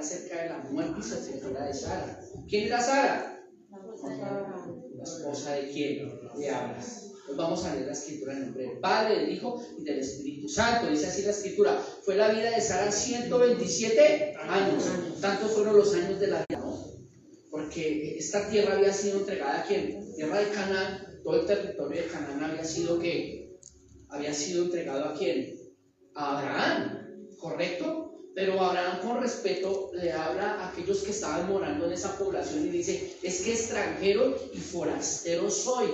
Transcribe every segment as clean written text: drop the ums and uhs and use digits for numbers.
acerca de la muerte y sepultura de Sara. ¿Quién era Sara? ¿La esposa de quién? De Abraham. Pues vamos a leer la escritura en nombre del Padre, del Hijo y del Espíritu Santo. Dice así la escritura: fue la vida de Sara 127 años. Tantos fueron los años de la vida, ¿no? Porque esta tierra había sido entregada a quién? Tierra de Canaán. Todo el territorio de Canaán había sido entregado a quién? A Abraham, ¿correcto? Pero Abraham, con respeto, le habla a aquellos que estaban morando en esa población y dice: es que extranjero y forastero soy.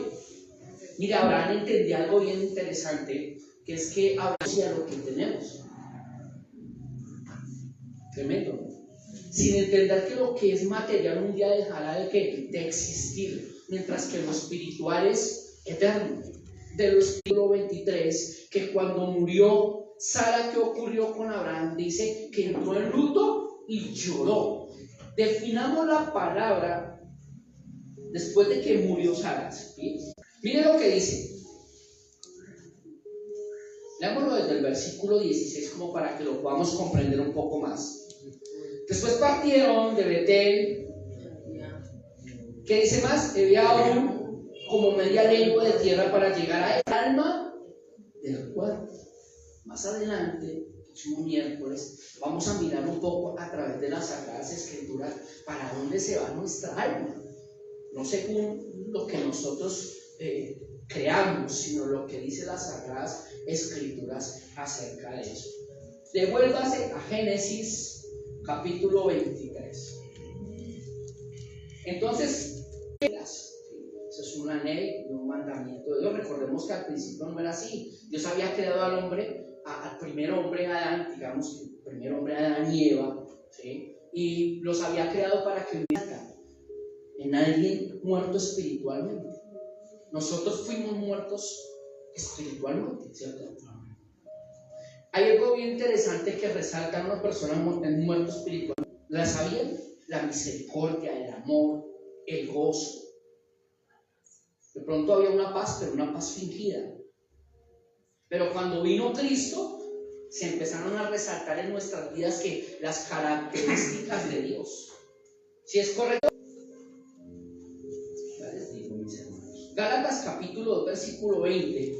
Mira, Abraham entendía algo bien interesante, que es que aprecia lo que tenemos. Tremendo, ¿no? Sin entender que lo que es material un día dejará de existir, mientras que lo espiritual es eterno. Del versículo 23, que cuando murió Sara, ¿qué ocurrió con Abraham? Dice que entró en luto y lloró. Definamos la palabra después de que murió Sara, ¿sí? Mire lo que dice. Leámoslo desde el versículo 16 como para que lo podamos comprender un poco más. Después partieron de Betel. ¿Qué dice más? Había aún como media lengua de tierra para llegar a el alma del cuerpo. Más adelante, próximo miércoles, vamos a mirar un poco a través de las Sagradas Escrituras para dónde se va nuestra alma. No según lo que nosotros creamos, sino lo que dice las Sagradas Escrituras acerca de eso. Devuélvase a Génesis capítulo 23. Entonces, eso es una ley y un mandamiento de Dios. Recordemos que al principio no era así. Dios había creado al hombre, al primer hombre Adán, digamos que el primer hombre Adán y Eva, ¿sí? Y los había creado para que vivieran en alguien muerto espiritualmente. Nosotros fuimos muertos espiritualmente, ¿cierto? Hay algo bien interesante que resalta a una persona muerta espiritual. ¿La sabían? La misericordia, el amor, el gozo. De pronto había una paz, pero una paz fingida. Pero cuando vino Cristo, se empezaron a resaltar en nuestras vidas que las características de Dios. ¿Sí es correcto? Ya les digo, mis hermanos. Gálatas capítulo 2, versículo 20.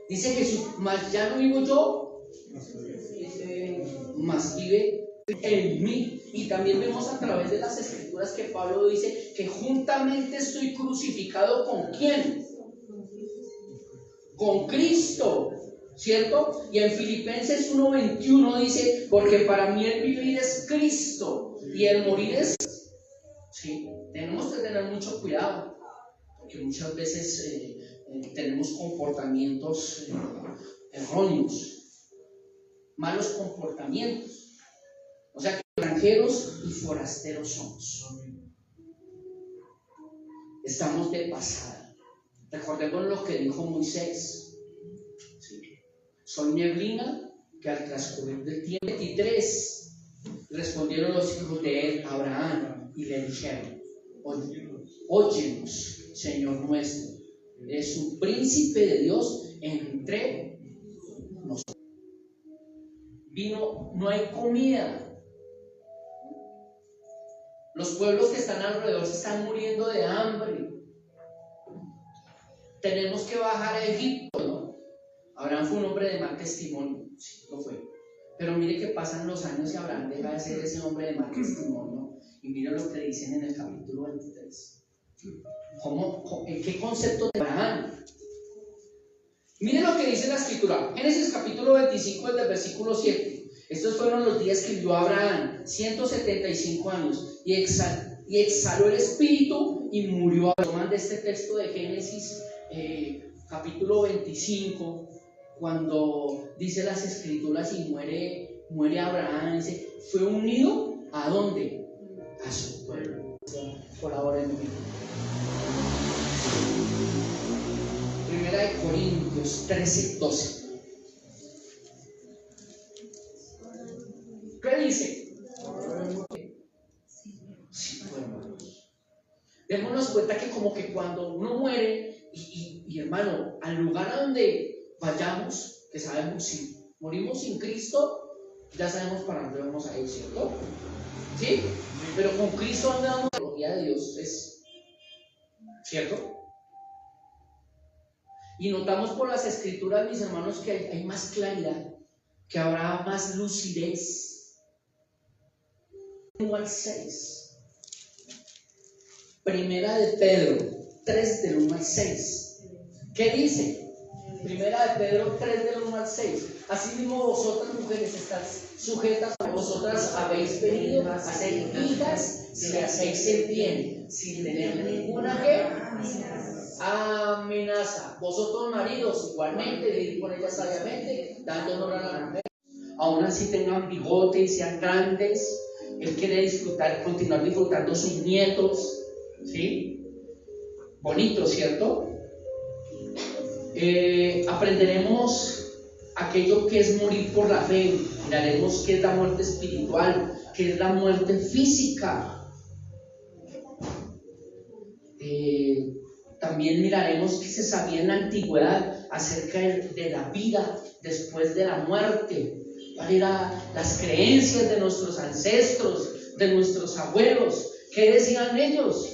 Dice Jesús: mas ya no vivo yo, mas vive en mí. Y también vemos a través de las Escrituras que Pablo dice que juntamente estoy crucificado ¿con quién? Con Cristo, ¿cierto? Y en Filipenses 1:21 dice: porque para mí el vivir es Cristo y el morir es... Sí, tenemos que tener mucho cuidado, porque muchas veces tenemos comportamientos erróneos, malos comportamientos. O sea que extranjeros y forasteros somos. Estamos de pasada. Recordemos lo que dijo Moisés. ¿Sí? Soy neblina que al transcurrir del tiempo. 23 respondieron los hijos de él, Abraham, y le dijeron: óyenos, Señor nuestro, eres un príncipe de Dios entre nosotros. Vino, no hay comida. Los pueblos que están alrededor se están muriendo de hambre. Tenemos que bajar a Egipto, ¿no? Abraham fue un hombre de mal testimonio, sí, lo fue. Pero mire que pasan los años y Abraham deja de ser ese hombre de mal testimonio. Y mire lo que dicen en el capítulo 23. ¿Qué concepto de Abraham? Mire lo que dice la Escritura. Génesis capítulo 25, del versículo 7. Estos fueron los días que vivió Abraham, 175 años, y exhaló el espíritu y murió. Toman de este texto de Génesis capítulo 25, cuando dice las Escrituras y muere Abraham, dice: fue unido ¿a dónde? A su pueblo. Colabora en mí. Primera de Corintios 13:12. ¿Qué dice? Sí, hermanos. Démonos cuenta que como que cuando uno muere, y hermano, al lugar a donde vayamos, que sabemos si morimos sin Cristo, Ya sabemos para dónde vamos a ir, ¿cierto? ¿Sí? Pero con Cristo andamos, la gloria de Dios es, ¿cierto? Y notamos por las escrituras, mis hermanos, que hay más claridad, que habrá más lucidez. 1 al 6. Primera de Pedro 3 del 1 al 6. ¿Qué dice? Primera de Pedro 3 del 1 al 6. Asimismo vosotras mujeres estáis sujetas, vosotras habéis venido a ser hijas si hacéis el bien, sin tener ninguna amenaza. Vosotros maridos igualmente, vivid con ellas sabiamente, dando honor a la mujer. Aún así tengan bigote y sean grandes. Él quiere disfrutar, continuar disfrutando sus nietos, ¿sí? Bonito, ¿cierto? Aprenderemos aquello que es morir por la fe. Miraremos qué es la muerte espiritual, qué es la muerte física. También miraremos qué se sabía en la antigüedad acerca de la vida después de la muerte. ¿Cuáles eran las creencias de nuestros ancestros, de nuestros abuelos? ¿Qué decían ellos?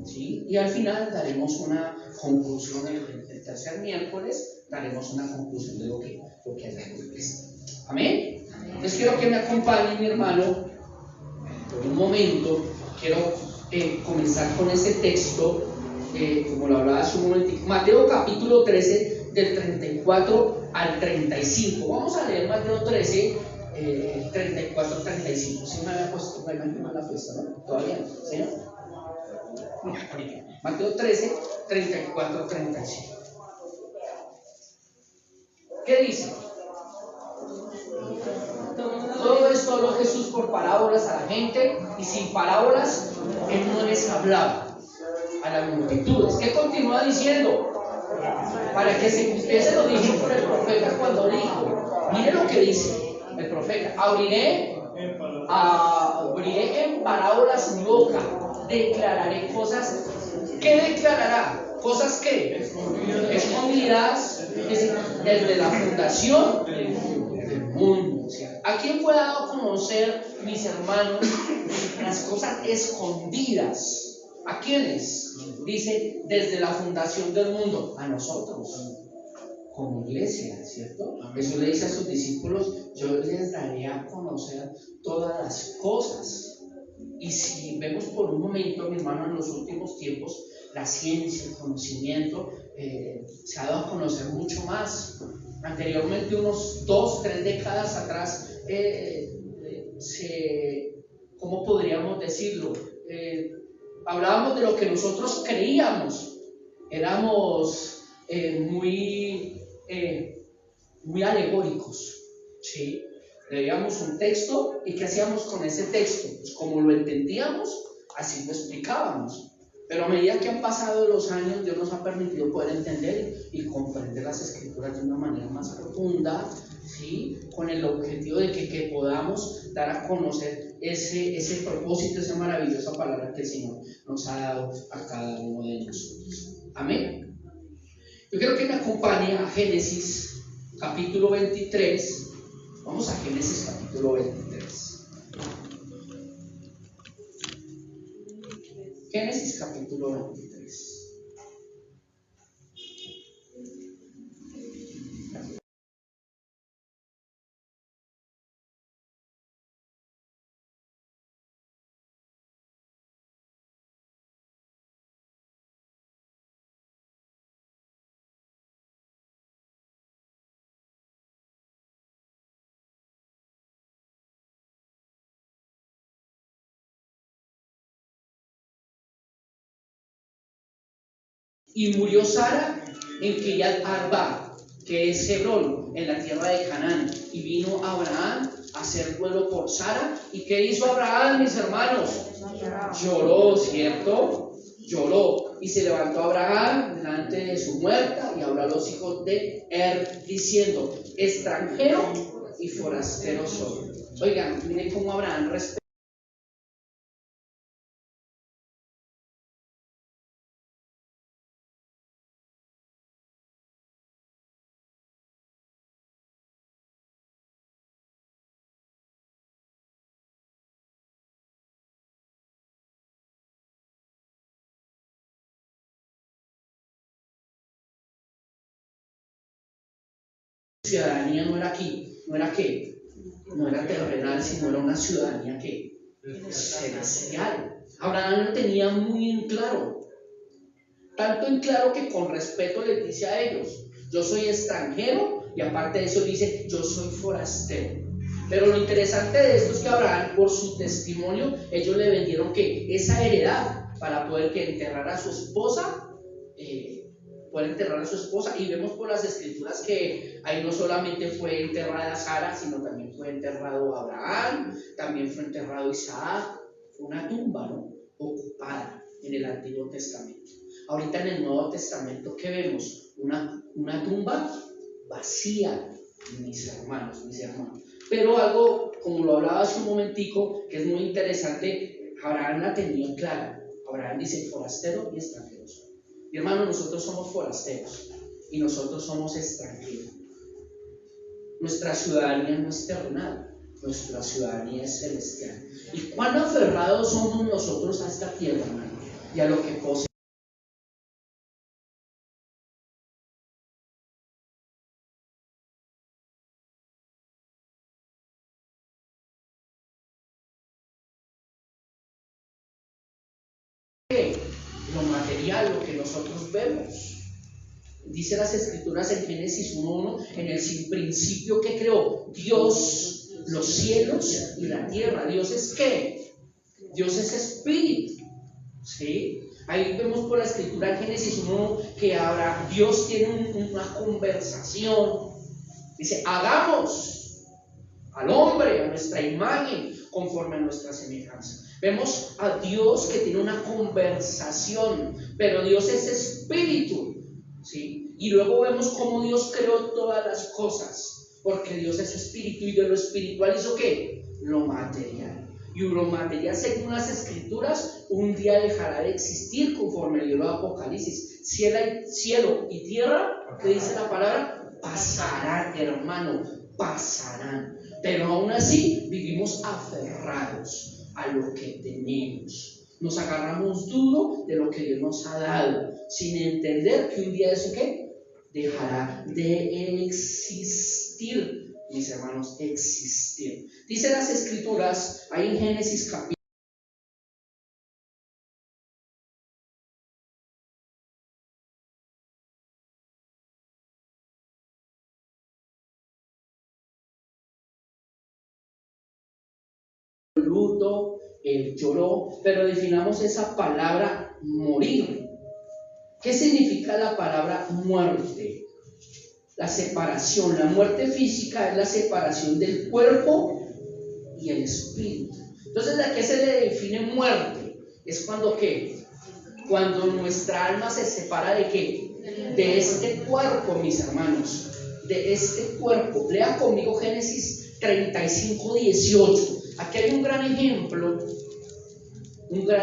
¿Sí? Y al final daremos una conclusión, el tercer miércoles daremos una conclusión de lo que hayamos visto. ¿Amén? Entonces quiero que me acompañe mi hermano por un momento. Quiero comenzar con ese texto, como lo hablaba hace un momentico, Mateo capítulo 13 del 34 al 35. Vamos a leer Mateo 13 34 al 35. Si me había puesto la fiesta, ¿no? Todavía no, ¿sí? No, Mateo 13, 34, 35. ¿Qué dice? Todo esto habló Jesús por parábolas a la gente, y sin parábolas él no les hablaba a las multitudes. ¿Qué continúa diciendo? Para que se cumpliese lo dicho por el profeta cuando dijo, mire lo que dice el profeta: abriré en parábolas mi boca, declararé cosas. ¿Qué declarará? Cosas que escondidas desde la fundación del mundo. ¿A quién fue dado a conocer, mis hermanos, las cosas escondidas? ¿A quiénes? Dice, desde la fundación del mundo. A nosotros, como iglesia, ¿cierto? Jesús le dice a sus discípulos, yo les daré a conocer todas las cosas. Y si vemos por un momento, mi hermano, en los últimos tiempos, la ciencia, el conocimiento se ha dado a conocer mucho más. Anteriormente, unos 2, 3 décadas atrás, ¿cómo podríamos decirlo? Hablábamos de lo que nosotros creíamos. Éramos muy alegóricos, ¿sí? Leíamos un texto y ¿qué hacíamos con ese texto? Pues como lo entendíamos, así lo explicábamos. Pero a medida que han pasado los años, Dios nos ha permitido poder entender y comprender las Escrituras de una manera más profunda, ¿sí? Con el objetivo de que podamos dar a conocer ese propósito, esa maravillosa palabra que el Señor nos ha dado a cada uno de nosotros. Amén. Yo quiero que me acompañe a Génesis capítulo 23. Vamos a Génesis capítulo 23. Génesis capítulo 23. Y murió Sara en Kiriat Arba, que es Hebrón, en la tierra de Canaán. Y vino Abraham hacer duelo por Sara. ¿Y qué hizo Abraham, mis hermanos? Lloró, ¿cierto? Lloró. Y se levantó Abraham delante de su muerta y habló a los hijos de diciendo: extranjero y forastero soy. Oigan, miren cómo Abraham respeta. Ciudadanía no era aquí, no era terrenal, sino era una ciudadanía que celestial. Abraham lo tenía muy en claro, tanto en claro que con respeto les dice a ellos: yo soy extranjero, y aparte de eso dice: yo soy forastero. Pero lo interesante de esto es que Abraham, por su testimonio, ellos le vendieron que esa heredad para poder que enterrar a su esposa, y vemos por las escrituras que ahí no solamente fue enterrada Sara, sino también fue enterrado Abraham, también fue enterrado Isaac. Fue una tumba, ¿no?, ocupada en el Antiguo Testamento. Ahorita en el Nuevo Testamento, ¿qué vemos? Una tumba vacía, mis hermanos. Pero algo, como lo hablaba hace un momentico, que es muy interesante, Abraham la tenía clara. Abraham dice: forastero y extranjero. Mi hermano, nosotros somos forasteros y nosotros somos extranjeros. Nuestra ciudadanía no es terrenal, nuestra ciudadanía es celestial. ¿Y cuán aferrados somos nosotros a esta tierra, hermano? Y a lo que posee. Lo material, lo que nosotros vemos. Dice las escrituras en Génesis 1:1: en el sin principio que creó Dios los cielos y la tierra. ¿Dios es qué? Dios es espíritu, ¿sí? Ahí vemos por la escritura en Génesis 1 que ahora Dios tiene una conversación. Dice: hagamos al hombre a nuestra imagen, conforme a nuestra semejanza. Vemos a Dios que tiene una conversación, pero Dios es espíritu, ¿sí? Y luego vemos cómo Dios creó todas las cosas, porque Dios es espíritu, y de lo espiritual hizo ¿qué? Lo material. Y lo material, según las escrituras, un día dejará de existir, conforme el libro de Apocalipsis. Cielo y tierra, que dice la palabra, pasarán, hermano, pasarán. Pero aún así vivimos aferrados a lo que tenemos. Nos agarramos duro de lo que Dios nos ha dado, sin entender que un día eso ¿qué? Dejará de existir, mis hermanos, existir. Dice las escrituras, ahí en Génesis capítulo luto, el lloró, pero definamos esa palabra morir. ¿Qué significa la palabra muerte? La separación. La muerte física es la separación del cuerpo y el espíritu. Entonces, ¿a qué se le define muerte? Es cuando ¿qué? Cuando nuestra alma se separa ¿de qué? De este cuerpo, mis hermanos, de este cuerpo. Lea conmigo Génesis 35:18. Aquí hay un gran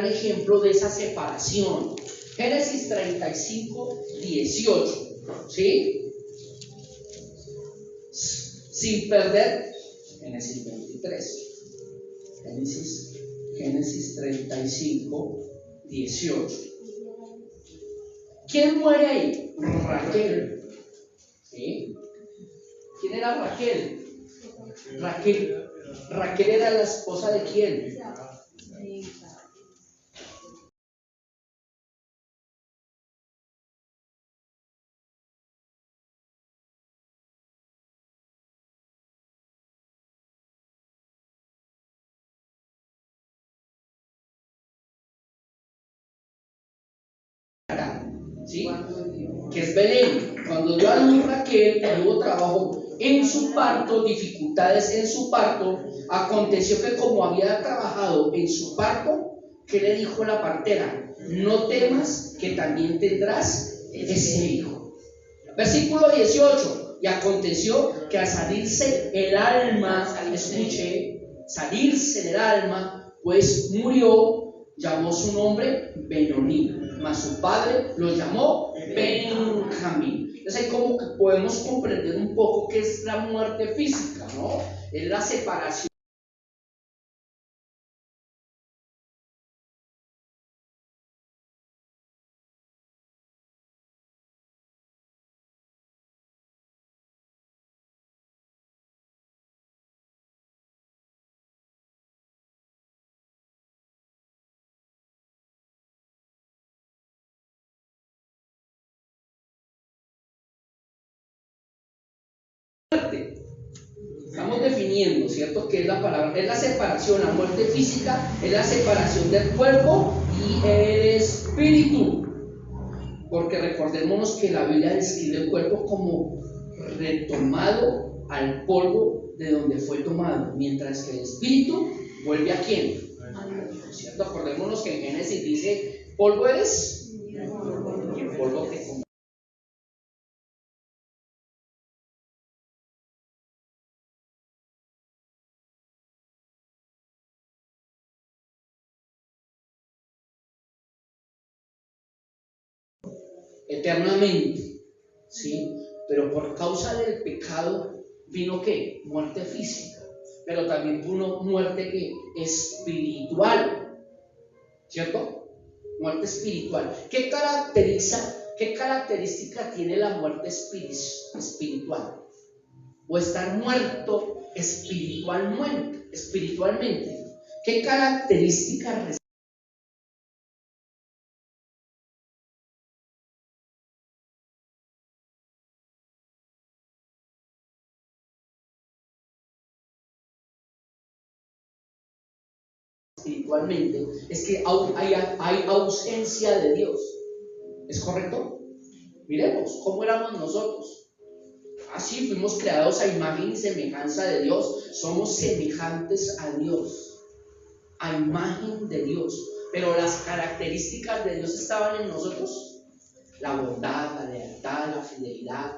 ejemplo de esa separación. Génesis 35:18, ¿sí? Sin perder Génesis 23. Génesis 35:18. ¿Quién muere ahí? Raquel. ¿Sí? ¿Quién era Raquel? Raquel era la esposa ¿de quién? ¿Sí? Que es Belén. Cuando dio a luz Raquel, hubo trabajo en su parto, dificultades en su parto, aconteció que como había trabajado en su parto, ¿qué le dijo la partera? No temas, que también tendrás ese hijo. Versículo 18. Y aconteció que al salirse el alma, escuche, salirse del alma, pues murió, llamó su nombre Benoní, mas su padre lo llamó Benjamín. Entonces ahí como que podemos comprender un poco qué es la muerte física, ¿no? Es la separación. Estamos definiendo, ¿cierto? ¿Qué es la palabra? Es la separación, la muerte física es la separación del cuerpo y el espíritu. Porque recordémonos que la Biblia describe el cuerpo como retomado al polvo de donde fue tomado, mientras que el espíritu vuelve a quién, ¿cierto? Acordémonos que en Génesis dice, polvo eres y en polvo te convertirás. Eternamente, ¿sí? Pero por causa del pecado vino ¿qué? Muerte física, pero también vino muerte ¿qué? Espiritual, ¿cierto? Muerte espiritual. ¿Qué característica tiene la muerte espiritual? O estar muerto espiritualmente. ¿Qué característica espiritualmente? Es que hay ausencia de Dios. ¿Es correcto? Miremos cómo éramos nosotros. Así fuimos creados a imagen y semejanza de Dios. Somos semejantes a Dios, a imagen de Dios. Pero las características de Dios estaban en nosotros. La bondad, la lealtad, la fidelidad.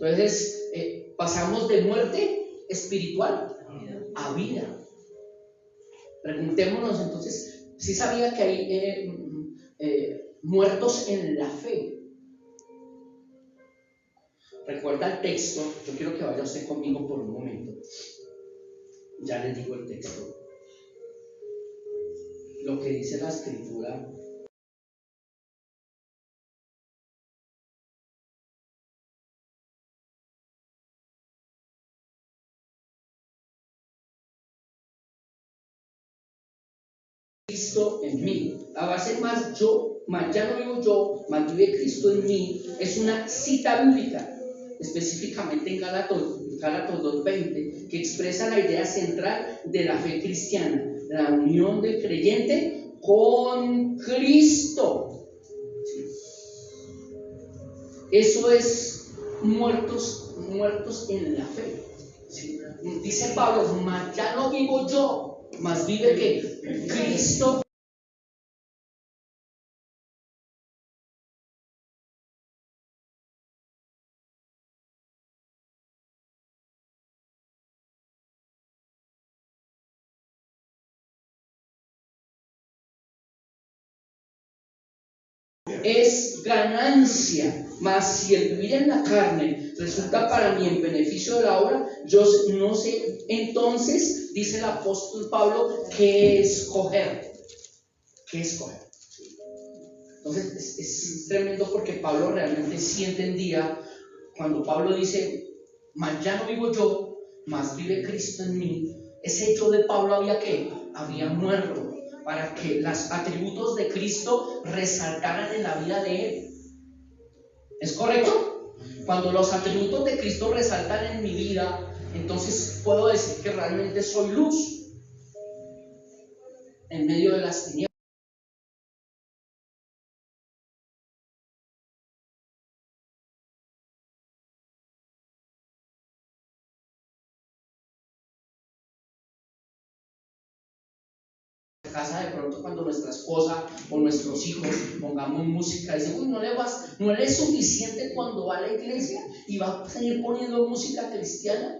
Entonces, pasamos de muerte espiritual a vida. Preguntémonos entonces, si sabía que hay muertos en la fe. Recuerda el texto, yo quiero que vaya usted conmigo por un momento. Ya les digo el texto. Lo que dice la escritura. Cristo en mí. A base más yo, más ya no vivo yo, más vive Cristo en mí. Es una cita bíblica, específicamente en Gálatas 2:20, que expresa la idea central de la fe cristiana, la unión del creyente con Cristo. Eso es muertos en la fe. Dice Pablo, más ya no vivo yo, más vive que Cristo. Es ganancia, mas si el vivir en la carne resulta para mí en beneficio de la obra, yo no sé, entonces, dice el apóstol Pablo, ¿qué escoger? ¿Qué escoger? Entonces es tremendo porque Pablo realmente sí entendía, cuando Pablo dice, mas ya no vivo yo, mas vive Cristo en mí, ese yo de Pablo había muerto, para que los atributos de Cristo resaltaran en la vida de él. ¿Es correcto? Cuando los atributos de Cristo resaltan en mi vida, entonces puedo decir que realmente soy luz en medio de las tinieblas. Casa de pronto cuando nuestra esposa o nuestros hijos pongamos música y dicen, uy, no le es suficiente cuando va a la iglesia y va a seguir poniendo música cristiana.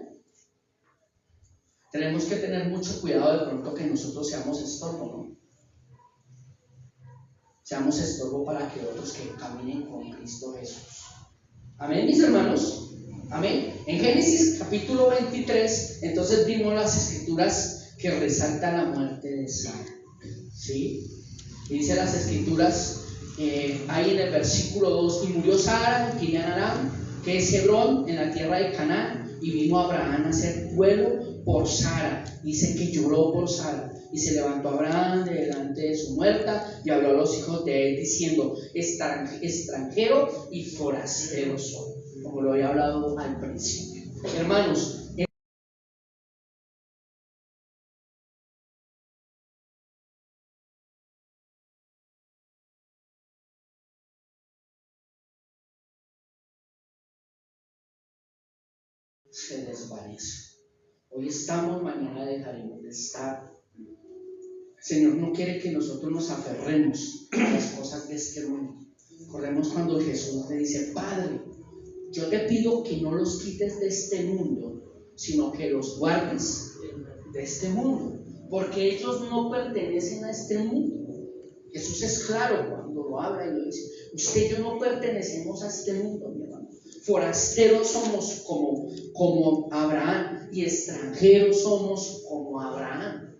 Tenemos que tener mucho cuidado de pronto que nosotros seamos estorbo, ¿no? Seamos estorbo para que otros que caminen con Cristo Jesús. Amén, mis hermanos. Amén. En Génesis capítulo 23, entonces vimos las escrituras que resaltan la muerte de Sara. ¿Sí? Y dice las escrituras, ahí en el versículo 2, y murió Sara en Kiriat Aram, que es Hebrón, en la tierra de Canaán, y vino Abraham a hacer duelo por Sara. Dice que lloró por Sara, y se levantó Abraham de delante de su muerta, y habló a los hijos de él, diciendo, extranjero y forastero soy, como lo había hablado al principio. Hermanos, se desvanece. Hoy estamos, mañana dejaremos de estar. El Señor no quiere que nosotros nos aferremos a las cosas de este mundo. Recordemos cuando Jesús le dice, Padre, yo te pido que no los quites de este mundo, sino que los guardes de este mundo, porque ellos no pertenecen a este mundo. Jesús es claro cuando lo habla y lo dice, usted y yo no pertenecemos a este mundo, mi hermano. Forasteros somos como Abraham y extranjeros somos como Abraham.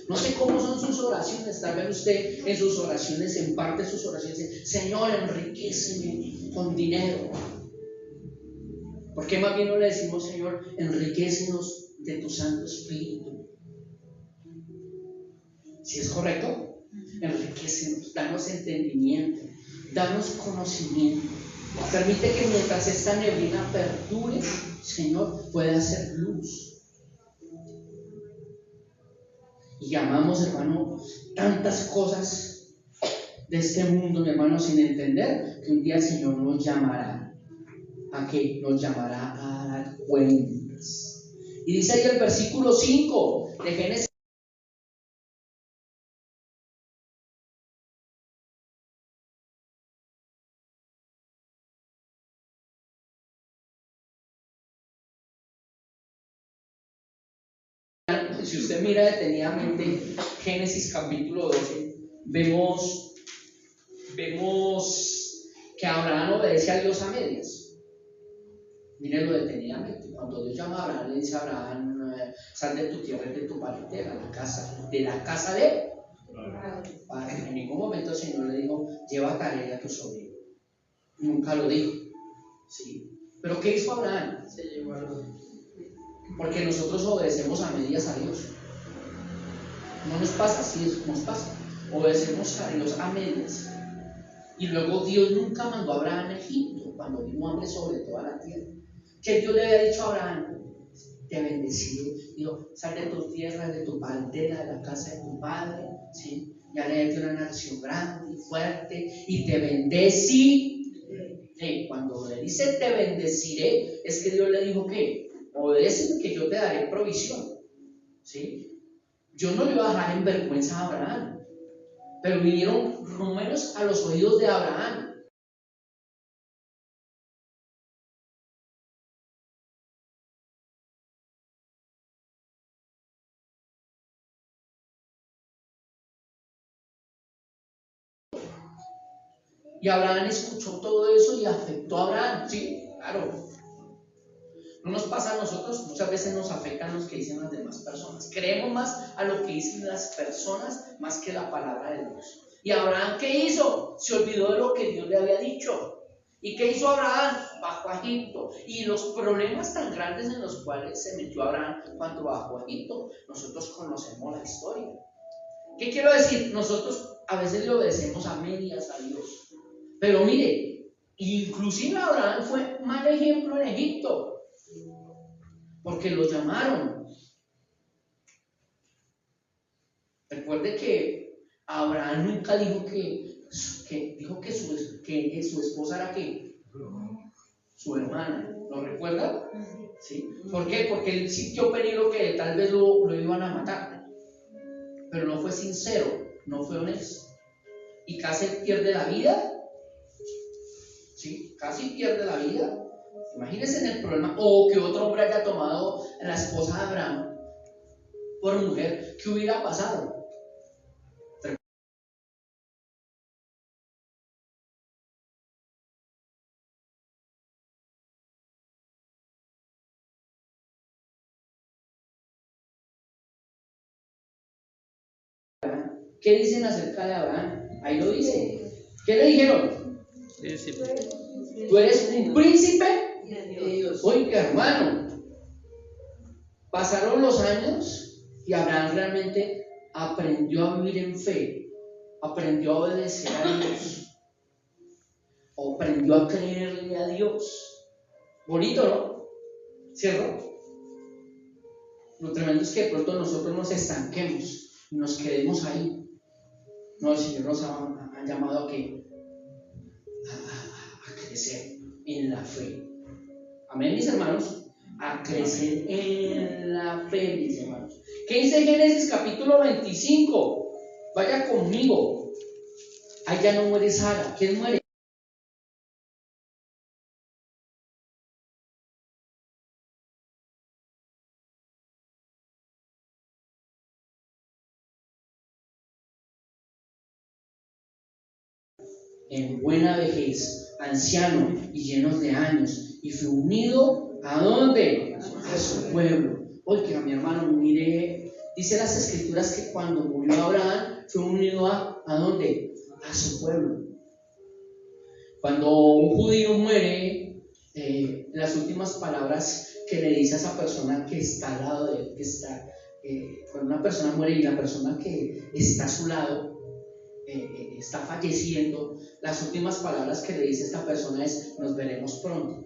No sé cómo son sus oraciones, tal vez usted en sus oraciones, en parte de sus oraciones, dice, Señor, enriquéceme con dinero. ¿Por qué más bien no le decimos, Señor, enriquécenos de tu Santo Espíritu? ¿Sí es correcto? Enriquécenos, danos entendimiento, danos conocimiento. Permite que mientras esta neblina perdure, Señor, pueda hacer luz. Y llamamos, hermano, tantas cosas de este mundo, mi hermano, sin entender que un día el Señor nos llamará. ¿A qué? Nos llamará a dar cuentas. Y dice ahí el versículo 5 de Génesis. Si usted mira detenidamente Génesis capítulo 12, vemos que Abraham obedece a Dios a medias. Mírenlo detenidamente. Cuando Dios llama a Abraham, le dice a Abraham, sal de tu tierra y de tu parentela, de la casa de Padre. En ningún momento el Señor le dijo, lleva tarea a tu sobrino. Nunca lo dijo. ¿Sí? Pero ¿qué hizo Abraham? Se llevó a los... Porque nosotros obedecemos a medias a Dios. No nos pasa así, nos pasa. Obedecemos a Dios a medias. Y luego Dios nunca mandó a Abraham a Egipto, cuando vino hambre sobre toda la tierra. Que Dios le había dicho a Abraham, te bendeciré. Dijo, sal de tu tierra, de tu parentela, de la casa de tu padre, ¿sí? Y haré una nación grande y fuerte, y te bendecí. Cuando le dice te bendeciré, es que Dios le dijo que obedéceme que yo te daré provisión, ¿sí? Yo no le iba a dejar en vergüenza a Abraham, pero vinieron números a los oídos de Abraham. Y Abraham escuchó todo eso y afectó a Abraham, ¿sí? Claro. No nos pasa a nosotros, muchas veces nos afectan los que dicen las demás personas. Creemos más a lo que dicen las personas más que la palabra de Dios. ¿Y Abraham qué hizo? Se olvidó de lo que Dios le había dicho. ¿Y qué hizo Abraham? Bajó a Egipto. Y los problemas tan grandes en los cuales se metió Abraham cuando bajó a Egipto, nosotros conocemos la historia. ¿Qué quiero decir? Nosotros a veces le obedecemos a medias a Dios. Pero mire, inclusive Abraham fue mal ejemplo en Egipto, porque lo llamaron. Recuerde que Abraham nunca dijo que su esposa era ¿qué? Su hermana. ¿Lo recuerda? ¿Sí? ¿Por qué? Porque él sintió peligro que tal vez lo iban a matar. Pero no fue sincero, no fue honesto. Y casi pierde la vida. ¿Sí? Casi pierde la vida. Imagínense en el problema. O que otro hombre haya tomado a la esposa de Abraham por mujer. ¿Qué hubiera pasado? ¿Qué dicen acerca de Abraham? Ahí lo dice. ¿Qué le dijeron? Tú eres un príncipe de Dios. Oiga, hermano, pasaron los años y Abraham realmente aprendió a vivir en fe, aprendió a obedecer a Dios, aprendió a creerle a Dios. Bonito, ¿no? ¿Cierto? Lo tremendo es que de pronto nosotros nos estanquemos, nos quedemos ahí. No, el Señor nos ha llamado a que a crecer en la fe. Amén, mis hermanos. A crecer en la fe, mis hermanos. ¿Qué dice Génesis capítulo 25? Vaya conmigo. Ahí ya no muere Sara. ¿Quién muere? En buena vejez, anciano y llenos de años, y fue unido ¿a dónde? A su pueblo. Oiga, mi hermano, mire, dice las escrituras que cuando murió Abraham, fue unido ¿a dónde? A su pueblo. Cuando un judío muere, las últimas palabras que le dice a esa persona que está al lado de él, cuando una persona muere y la persona que está a su lado está falleciendo, las últimas palabras que le dice esta persona es: nos veremos pronto.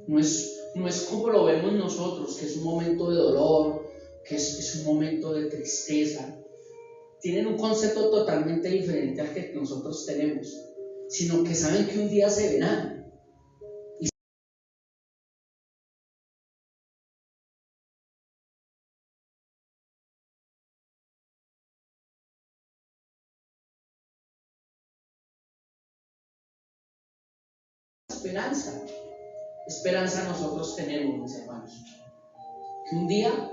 No es como lo vemos nosotros, que es un momento de dolor, que es un momento de tristeza. Tienen un concepto totalmente diferente al que nosotros tenemos, sino que saben que un día se verán. Esperanza. Esperanza nosotros tenemos, mis hermanos. Que un día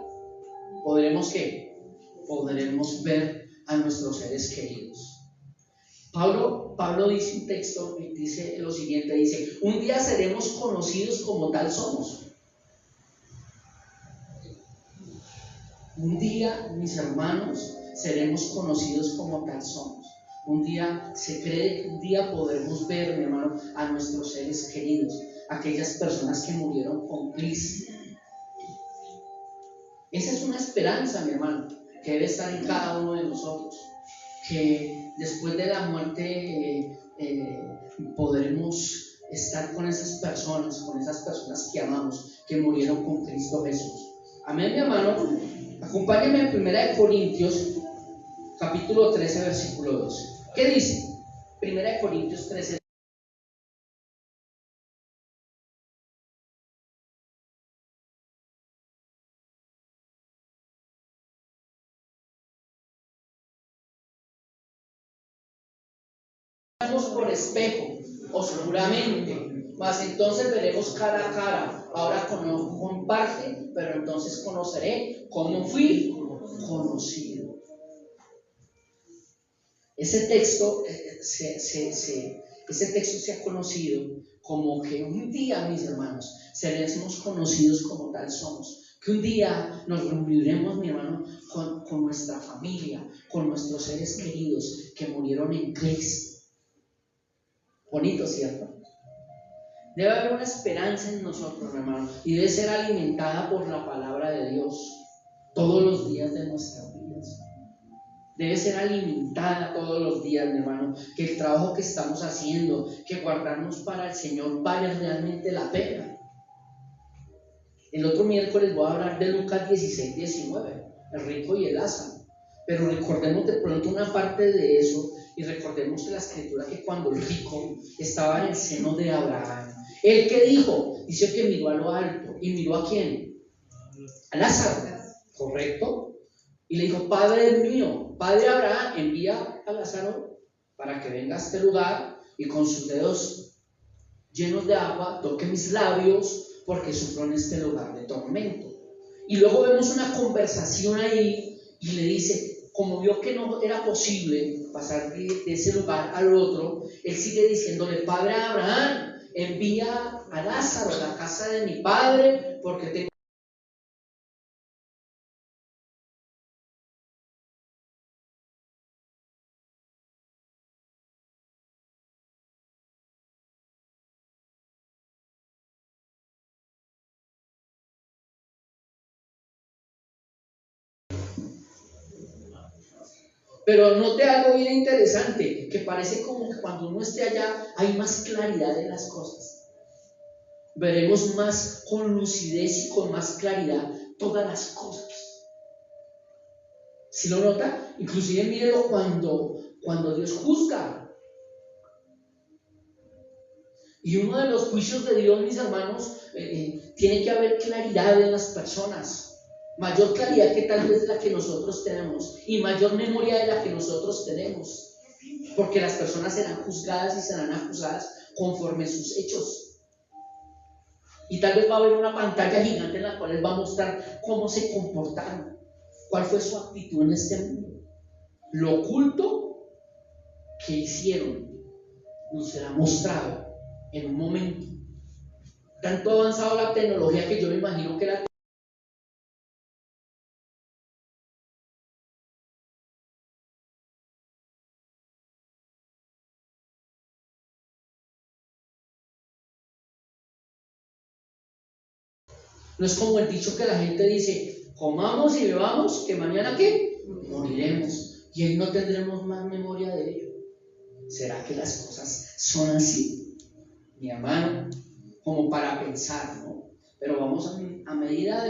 podremos ¿qué? Podremos ver a nuestros seres queridos. Pablo dice un texto, dice lo siguiente, dice: un día seremos conocidos como tal somos. Un día, mis hermanos, seremos conocidos como tal somos. Un día se cree que un día podremos ver, mi hermano, a nuestros seres queridos, aquellas personas que murieron con Cristo. Esa es una esperanza, mi hermano, que debe estar en cada uno de nosotros, que después de la muerte podremos estar con esas personas que amamos, que murieron con Cristo Jesús. Amén, mi hermano. Acompáñenme en 1 Corintios capítulo 13, versículo 12. ¿Qué dice? 1 Corintios 13. Por espejo, oscuramente, mas entonces veremos cara a cara. Ahora conozco en parte, pero entonces conoceré como fui conocido. Ese texto se ha conocido como que un día, mis hermanos, seremos conocidos como tal somos. Que un día nos reuniremos, mi hermano, con nuestra familia, con nuestros seres queridos que murieron en Cristo. Bonito, ¿cierto? Debe haber una esperanza en nosotros, hermano, y debe ser alimentada por la palabra de Dios todos los días de nuestras vidas. debe ser alimentada todos los días, mi hermano. Que el trabajo que estamos haciendo, que guardarnos para el Señor, vale realmente la pena. El otro miércoles voy a hablar de Lucas 16-19, el rico y el Lázaro. Pero recordemos de pronto una parte de eso y recordemos que la escritura que cuando el rico estaba en el seno de Abraham, ¿él qué dijo? Dice que miró a lo alto. ¿Y miró a quién? A Lázaro, ¿correcto? Y le dijo: Padre mío, Padre Abraham, envía a Lázaro para que venga a este lugar y con sus dedos llenos de agua toque mis labios, porque sufro en este lugar de tormento. Y luego vemos una conversación ahí y le dice, como vio que no era posible pasar de ese lugar al otro, él sigue diciéndole: Padre Abraham, envía a Lázaro a la casa de mi padre, porque tengo... Pero note algo bien interesante, que parece como que cuando uno esté allá hay más claridad en las cosas. Veremos más con lucidez y con más claridad todas las cosas. ¿Sí lo nota? Inclusive mírelo cuando Dios juzga. Y uno de los juicios de Dios, mis hermanos, tiene que haber claridad en las personas. Mayor claridad que tal vez la que nosotros tenemos y mayor memoria de la que nosotros tenemos, porque las personas serán juzgadas y serán acusadas conforme a sus hechos, y tal vez va a haber una pantalla gigante en la cual les va a mostrar cómo se comportaron, cuál fue su actitud en este mundo. Lo oculto que hicieron nos será mostrado en un momento. Tanto ha avanzado la tecnología que yo me imagino que la... No es como el dicho que la gente dice: comamos y bebamos, que mañana ¿qué? Moriremos. Y ahí no tendremos más memoria de ello. ¿Será que las cosas son así, mi hermano? Como para pensar, ¿no? Pero vamos a medida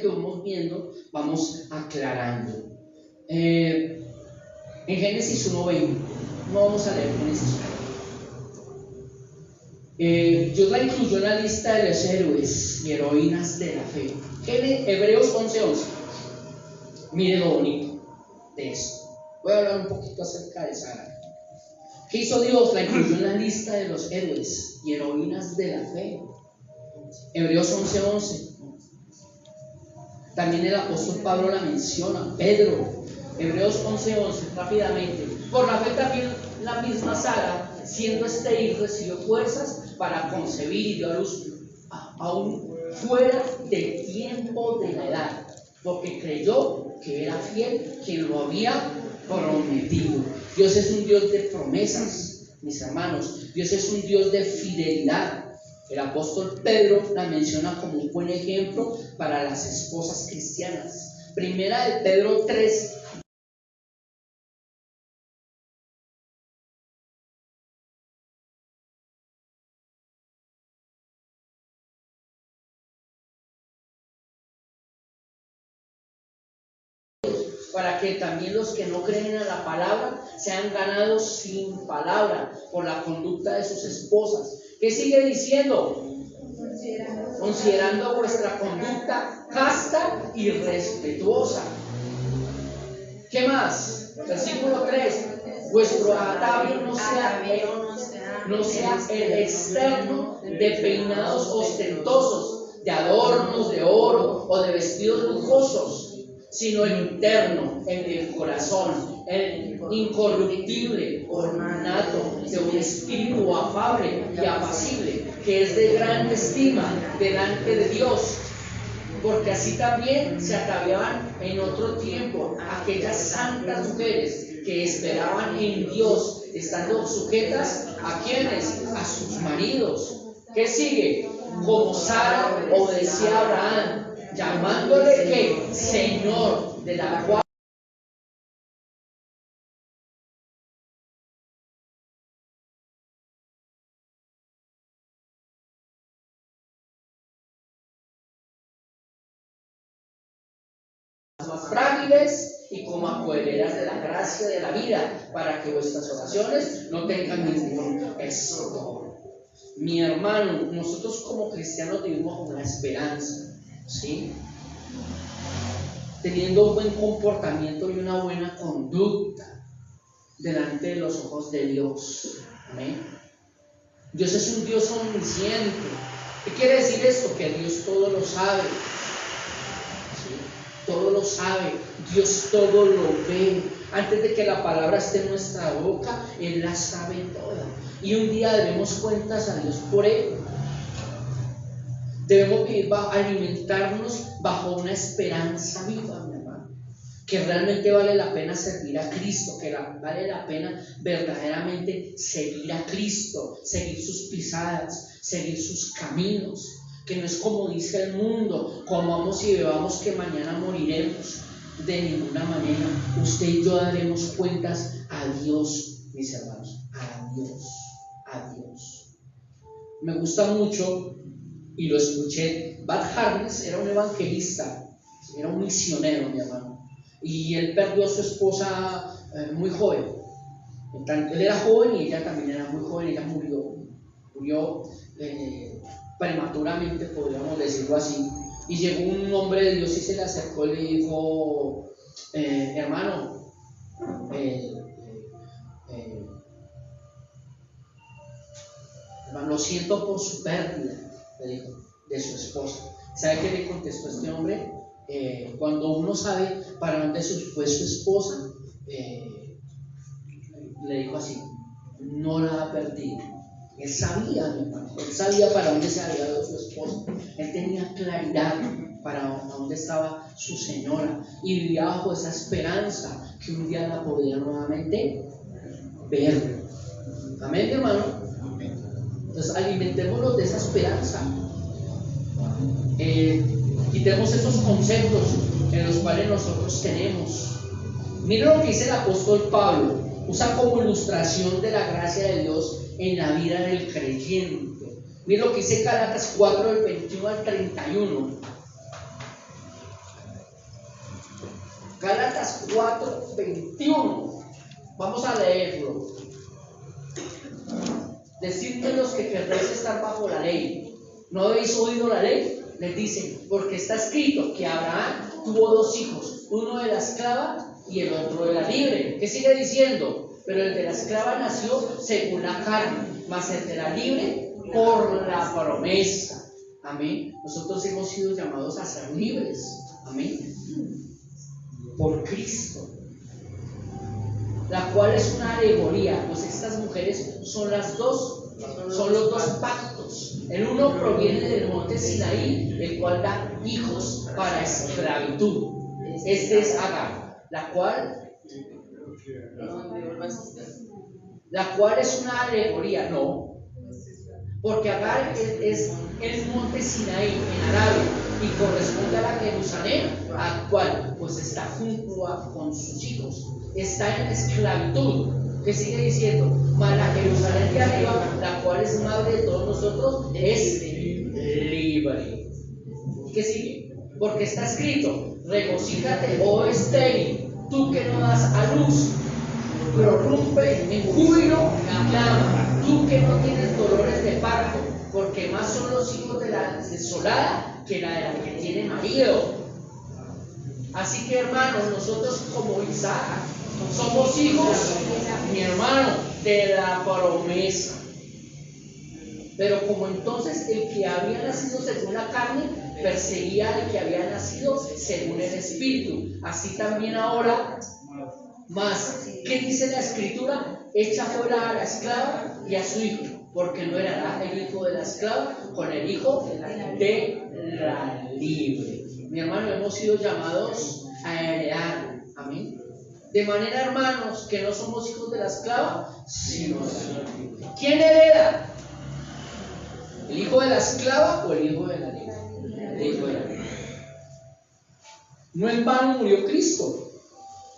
que vamos viendo, vamos aclarando. En Génesis 1:20, no vamos a leer Génesis 1. Dios la incluyó en la lista de los héroes y heroínas de la fe. Hebreos 11:11. Mire lo bonito de esto. Voy a hablar un poquito acerca de Sara. ¿Qué hizo Dios? La incluyó en la lista de los héroes y heroínas de la fe. Hebreos 11:11. También el apóstol Pablo la menciona. Pedro, Hebreos 11:11, rápidamente. Por la fe también la misma Sara, siendo estéril, recibió fuerzas para concebir y dio a luz aún fuera del tiempo de la edad, porque creyó que era fiel quien lo había prometido. Dios es un Dios de promesas, mis hermanos. Dios es un Dios de fidelidad. El apóstol Pedro la menciona como un buen ejemplo para las esposas cristianas. Primera de Pedro 3. Para que también los que no creen en la palabra sean ganados sin palabra por la conducta de sus esposas. ¿Qué sigue diciendo? Considerando vuestra conducta casta y respetuosa. ¿Qué más? Versículo 3. Vuestro atavío no sea el externo de peinados ostentosos, de adornos de oro o de vestidos lujosos, sino el interno, el del corazón, el incorruptible ornato de un espíritu afable y apacible, que es de gran estima delante de Dios. Porque así también se ataviaban en otro tiempo aquellas santas mujeres que esperaban en Dios, estando sujetas ¿a quiénes? A sus maridos. ¿Qué sigue? Como Sara obedecía a Abraham, llamándole que Señor, de la cual más frágiles y como acuerderas de la gracia de la vida, para que vuestras oraciones no tengan ningún estorbo. Mi hermano, nosotros como cristianos vivimos con la esperanza, ¿sí? Teniendo un buen comportamiento y una buena conducta delante de los ojos de Dios. Amén. Dios es un Dios omnisciente. ¿Qué quiere decir esto? Que Dios todo lo sabe. ¿Sí? Todo lo sabe. Dios todo lo ve. Antes de que la palabra esté en nuestra boca, Él la sabe toda. Y un día debemos cuentas a Dios por ello. Debemos vivir, alimentarnos bajo una esperanza viva, mi hermano. Que realmente vale la pena servir a Cristo, que vale la pena verdaderamente seguir a Cristo, seguir sus pisadas, seguir sus caminos, que no es como dice el mundo, comamos y bebamos que mañana moriremos. De ninguna manera. Usted y yo daremos cuentas a Dios, mis hermanos, a Dios, a Dios. Me gusta mucho, y lo escuché, Bart Harness era un evangelista, era un misionero, mi hermano. Y él perdió a su esposa muy joven. Él era joven y ella también era muy joven. Ella murió prematuramente, podríamos decirlo así. Y llegó un hombre de Dios y se le acercó y le dijo: hermano, lo siento por su pérdida, le dijo, de su esposa. ¿Sabe qué le contestó este hombre? Cuando uno sabe para dónde fue su esposa, le dijo así: no la ha perdido. Él sabía, mi hermano, él sabía para dónde se había dado su esposa. Él tenía claridad para dónde estaba su señora y vivía bajo esa esperanza que un día la podía nuevamente ver. Amén, mi hermano. Entonces alimentémonos de esa esperanza. Quitemos esos conceptos en los cuales nosotros tenemos. Miren lo que dice el apóstol Pablo. Usa como ilustración de la gracia de Dios en la vida del creyente. Miren lo que dice Gálatas 4, del 21 al 31. Gálatas 4, 21. Vamos a leerlo. Decidme los que querréis estar bajo la ley. ¿No habéis oído la ley? Les dice, porque está escrito que Abraham tuvo dos hijos, uno de la esclava y el otro de la libre. ¿Qué sigue diciendo? Pero el de la esclava nació según la carne, mas el de la libre por la promesa. Amén. Nosotros hemos sido llamados a ser libres. Amén. Por Cristo. La cual es una alegoría, pues estas mujeres son los dos pactos. El uno proviene del monte Sinaí, el cual da hijos para esclavitud. Este es Agar, la cual es una alegoría, no, porque Agar es el monte Sinaí en Arabia y corresponde a la Jerusalén actual, pues está junto con sus hijos, está en esclavitud. Que sigue diciendo, mas la Jerusalén de arriba, la cual es madre de todos nosotros, es libre. ¿Qué sigue? Porque está escrito, regocíjate, oh estéril, tú que no das a luz, prorrumpe en júbilo y clama, tú que no tienes dolores de parto, porque más son los hijos de la desolada que la de la que tiene marido. Así que, hermanos, nosotros como Isaac somos hijos, mi hermano, de la promesa. Pero como entonces el que había nacido según la carne perseguía al que había nacido según el Espíritu, así también ahora. Más, ¿qué dice la Escritura? Echa fuera a la esclava y a su hijo, porque no herará el hijo de la esclava con el hijo de la libre. Mi hermano, hemos sido llamados a heredar. Amén. De manera, hermanos, que no somos hijos de la esclava, sino de la libre. ¿Quién hereda? ¿El hijo de la esclava o el hijo de la libre? El hijo de la libre. No en vano murió Cristo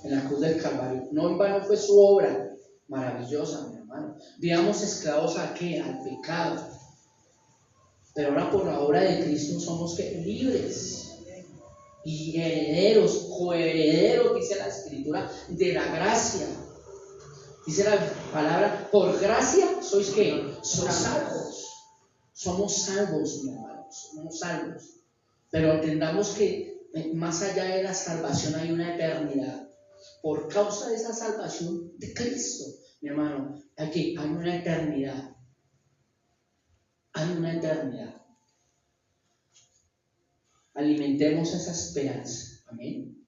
en la cruz del Calvario. No en vano fue su obra maravillosa, mi hermano. Vivamos esclavos ¿a qué? Al pecado. Pero ahora por la obra de Cristo somos libres. y herederos, coherederos, dice la Escritura, de la gracia. Dice la palabra, por gracia sois ¿qué? Sois salvos. Somos salvos, mi hermano, somos salvos. Pero entendamos que más allá de la salvación hay una eternidad. Por causa de esa salvación de Cristo, mi hermano, aquí hay una eternidad. Hay una eternidad. Alimentemos esa esperanza. Amén.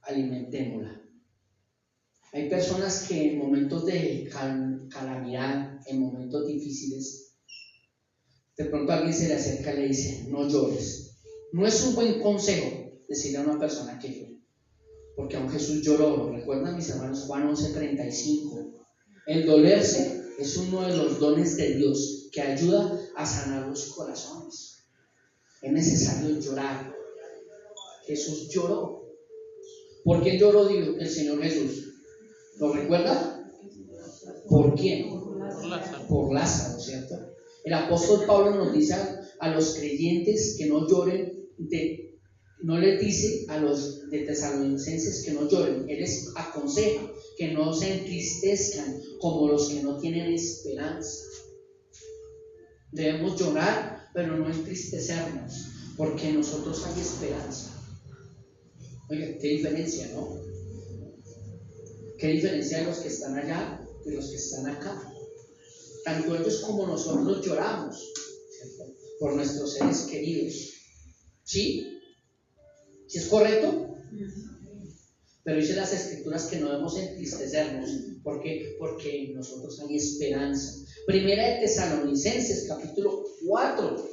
Alimentémosla. Hay personas que en momentos de calamidad, en momentos difíciles, de pronto alguien se le acerca y le dice, no llores. No es un buen consejo decirle a una persona que llore. Porque aun Jesús lloró, ¿recuerdan mis hermanos? Juan 11:35. El dolerse es uno de los dones de Dios que ayuda a sanar los corazones. Es necesario llorar. Jesús lloró. ¿Por quién lloró Dios, el Señor Jesús? ¿Lo recuerda? ¿Por quién? Por Lázaro, ¿cierto? El apóstol Pablo nos dice a los creyentes que no lloren, no les dice a los de Tesalonicenses que no lloren, él les aconseja que no se entristezcan como los que no tienen esperanza. Debemos llorar, pero no entristecernos, porque en nosotros hay esperanza. Oye, qué diferencia, ¿no? Qué diferencia de los que están allá de los que están acá. Tanto ellos como nosotros lloramos, ¿cierto? Por nuestros seres queridos. ¿Sí? ¿Sí es correcto? Pero dice las Escrituras que no debemos entristecernos. ¿Por qué? Porque en nosotros hay esperanza. Primera de Tesalonicenses, capítulo 4,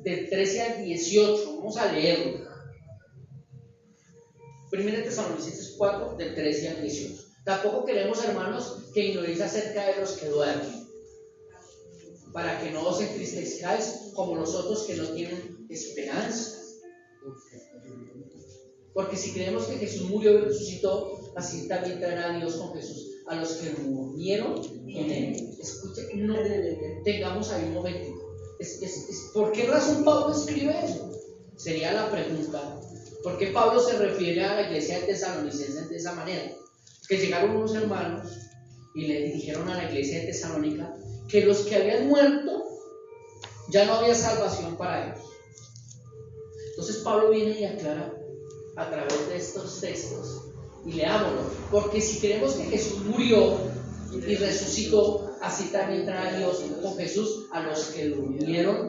del 13 al 18. Vamos a leerlo. Primera de Tesalonicenses 4, del 13 al 18. Tampoco queremos, hermanos, que ignoréis acerca de los que duermen, para que no os entristezcáis como los otros que no tienen esperanza. Porque si creemos que Jesús murió y resucitó, así también traerá a Dios con Jesús a los que murieron en él. Escuche, no tengamos ahí un momentito. ¿Por qué razón Pablo escribe eso? Sería la pregunta. ¿Por qué Pablo se refiere a la iglesia de Tesalonicenses de esa manera? Que llegaron unos hermanos y le dijeron a la iglesia de Tesalónica que los que habían muerto ya no había salvación para ellos. Entonces Pablo viene y aclara a través de estos textos, y leámoslo, porque si creemos que Jesús murió y resucitó, así también trae Dios con Jesús a los que durmieron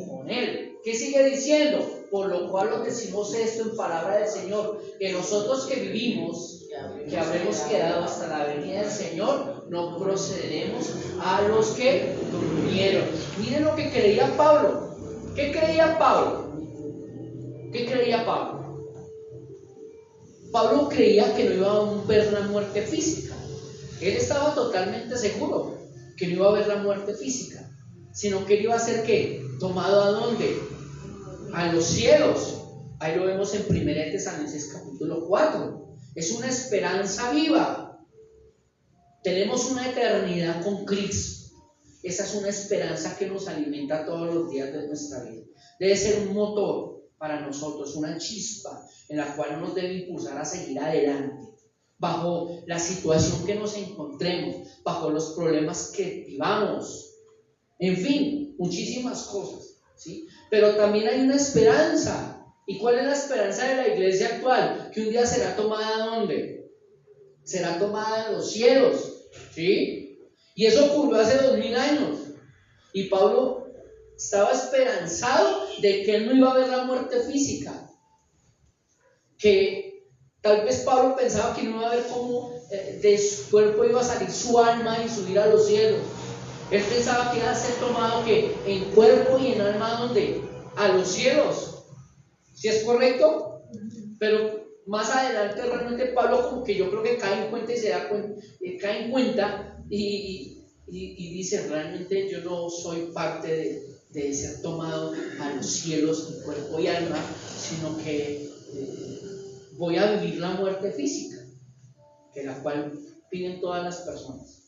con él. ¿Qué sigue diciendo? Por lo cual os decimos esto en palabra del Señor, que nosotros que vivimos, que habremos quedado hasta la venida del Señor, no procederemos a los que durmieron. Miren lo que creía Pablo. ¿Qué creía Pablo? ¿Qué creía Pablo? Pablo creía que no iba a ver la muerte física. Él estaba totalmente seguro que no iba a ver la muerte física, sino que él iba a ser ¿qué? Tomado ¿a dónde? A los cielos. Ahí lo vemos en 1 Tesalonicenses capítulo 4. Es una esperanza viva. Tenemos una eternidad con Cristo. Esa es una esperanza que nos alimenta todos los días de nuestra vida. Debe ser un motor para nosotros, una chispa en la cual nos debe impulsar a seguir adelante, bajo la situación que nos encontremos, bajo los problemas que vivamos, en fin, muchísimas cosas, ¿sí? Pero también hay una esperanza. ¿Y cuál es la esperanza de la iglesia actual? Que un día será tomada ¿dónde? Será tomada en los cielos, ¿sí? Y eso ocurrió hace 2000 años. Y Pablo estaba esperanzado de que él no iba a ver la muerte física. Que tal vez Pablo pensaba que no iba a ver cómo de su cuerpo iba a salir su alma y subir a los cielos. Él pensaba que iba a ser tomado que en cuerpo y en alma ¿dónde? A los cielos. ¿Sí es correcto? Pero más adelante realmente Pablo como que yo creo que cae en cuenta y se da cuenta, cae en cuenta y dice, realmente yo no soy parte de ser tomado a los cielos en cuerpo y alma, sino que voy a vivir la muerte física, que la cual piden todas las personas.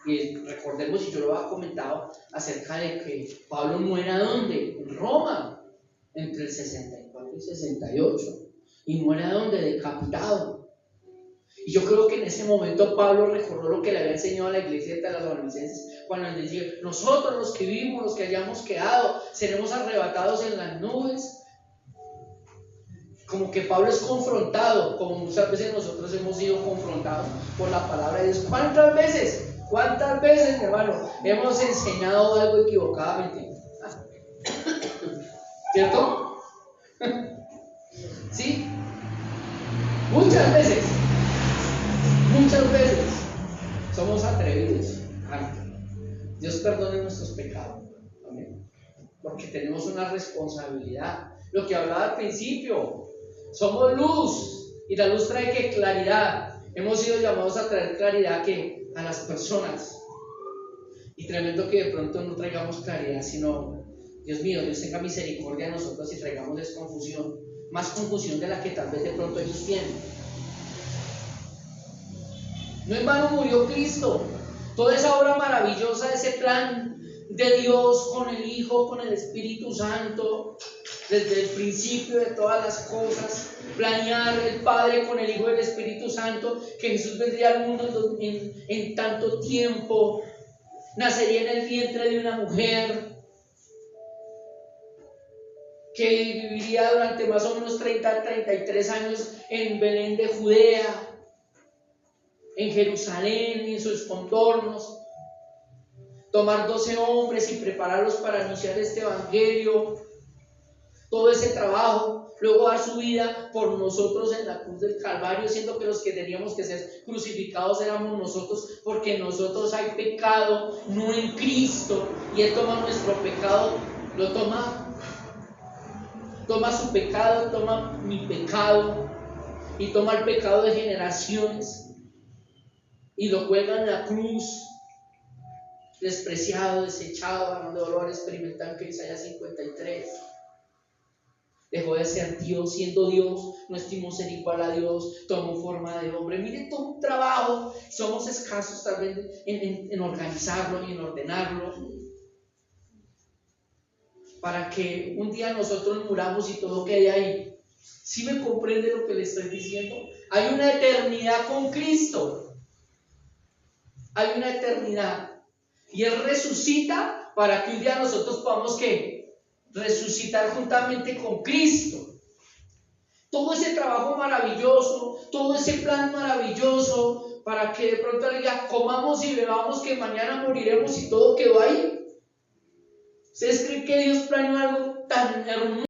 Y recordemos, y yo lo había comentado, acerca de que Pablo muera ¿dónde? En Roma, entre el 64 68. Y muere ¿a dónde? Decapitado. Y yo creo que en ese momento Pablo recordó lo que le había enseñado a la iglesia de los adolescentes cuando él decía: nosotros los que vivimos, los que hayamos quedado, seremos arrebatados en las nubes. Como que Pablo es confrontado, como muchas veces nosotros hemos sido confrontados por la palabra de Dios. ¿Cuántas veces? ¿Cuántas veces, mi hermano, hemos enseñado algo equivocadamente? ¿Cierto? ¿Sí? Muchas veces. Muchas veces somos atrevidos. Dios perdone nuestros pecados. Amén. Porque tenemos una responsabilidad. Lo que hablaba al principio, somos luz y la luz trae ¿qué? Claridad. Hemos sido llamados a traer claridad ¿qué? A las personas. Y tremendo que de pronto no traigamos claridad, sino, Dios mío, Dios tenga misericordia de nosotros y traigamos desconfusión, más confusión de la que tal vez de pronto ellos tienen. No en vano murió Cristo. Toda esa obra maravillosa, ese plan de Dios con el Hijo, con el Espíritu Santo, desde el principio de todas las cosas, planear el Padre con el Hijo y el Espíritu Santo, que Jesús vendría al mundo en tanto tiempo, nacería en el vientre de una mujer, que viviría durante más o menos 33 años en Belén de Judea, en Jerusalén y en sus contornos, tomar 12 hombres y prepararlos para anunciar este evangelio, todo ese trabajo, luego dar su vida por nosotros en la cruz del Calvario, siendo que los que teníamos que ser crucificados éramos nosotros, porque en nosotros hay pecado, no en Cristo, y Él toma nuestro pecado, lo toma su pecado, toma mi pecado, y toma el pecado de generaciones, y lo cuelga en la cruz, despreciado, desechado, varón de dolor, experimentado en Isaías 53. Dejó de ser Dios, siendo Dios, no estimó ser igual a Dios, tomó forma de hombre. Mire todo un trabajo, somos escasos tal vez en organizarlo y en ordenarlo, para que un día nosotros muramos y todo quede ahí. ¿Sí me comprende lo que le estoy diciendo? Hay una eternidad con Cristo. Hay una eternidad. Y Él resucita para que un día nosotros podamos ¿qué? Resucitar juntamente con Cristo. Todo ese trabajo maravilloso, todo ese plan maravilloso, para que de pronto le diga: comamos y bebamos que mañana moriremos, y todo quedó ahí. ¿Ustedes creen que Dios planeó algo tan hermoso?